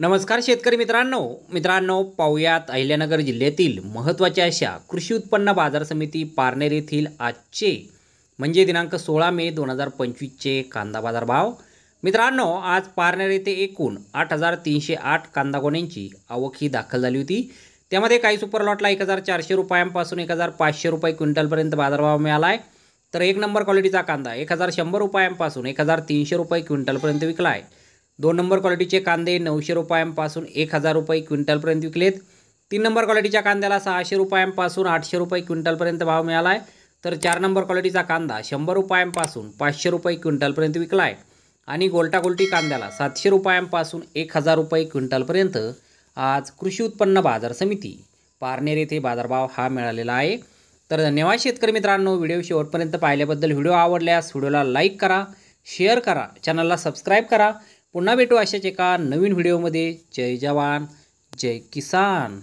नमस्कार शेतकरी मित्रांनो पाहुयात अहिल्यानगर जिल्ह्यातील महत्त्वाच्या अशा कृषी उत्पन्न बाजार समिती पारनेर येथील आजचे म्हणजे दिनांक 16 मे 2025 चे कांदा बाजार भाव। मित्रांनो, आज पारनेर येथे एकूण 8308 कांदा गोण्यांची आवक ही दाखल झाली होती। त्यामध्ये काही सुपर लॉटला 1400 रुपयांपासून 1500 रुपये क्विंटलपर्यंत बाजारभाव मिळाला आहे, तर एक नंबर क्वालिटीचा कांदा 1100 रुपयांपासून 1300 रुपये क्विंटलपर्यंत विकला आहे। 2 नंबर क्वालिटीचे कांदे 900 रुपयांपासून 1000 रुपये क्विंटलपर्यंत विकलेत। 3 नंबर क्वालिटीच्या कांद्याला 600 रुपयांपासून 800 रुपये क्विंटलपर्यंत भाव मिळाला आहे, तर 4 नंबर क्वालिटीचा कांदा 100 रुपयांपासून 500 रुपये क्विंटलपर्यंत विकला आहे आणि गोल्टा कांद्याला 700 रुपयांपासून 1000 रुपये क्विंटलपर्यंत आज कृषी उत्पन्न बाजार समिती पारनेर येथे बाजारभाव हा मिळालेला आहे। तर धन्यवाद शेतकरी मित्रांनो, व्हिडिओ शेवटपर्यंत पाहिल्याबद्दल। व्हिडिओ आवडल्यास व्हिडिओला लाईक करा, शेअर करा, चॅनलला सबस्क्राईब करा। पुन्हा भेटू अशाच एका नवीन व्हिडिओमध्ये। जय जवान जय किसान।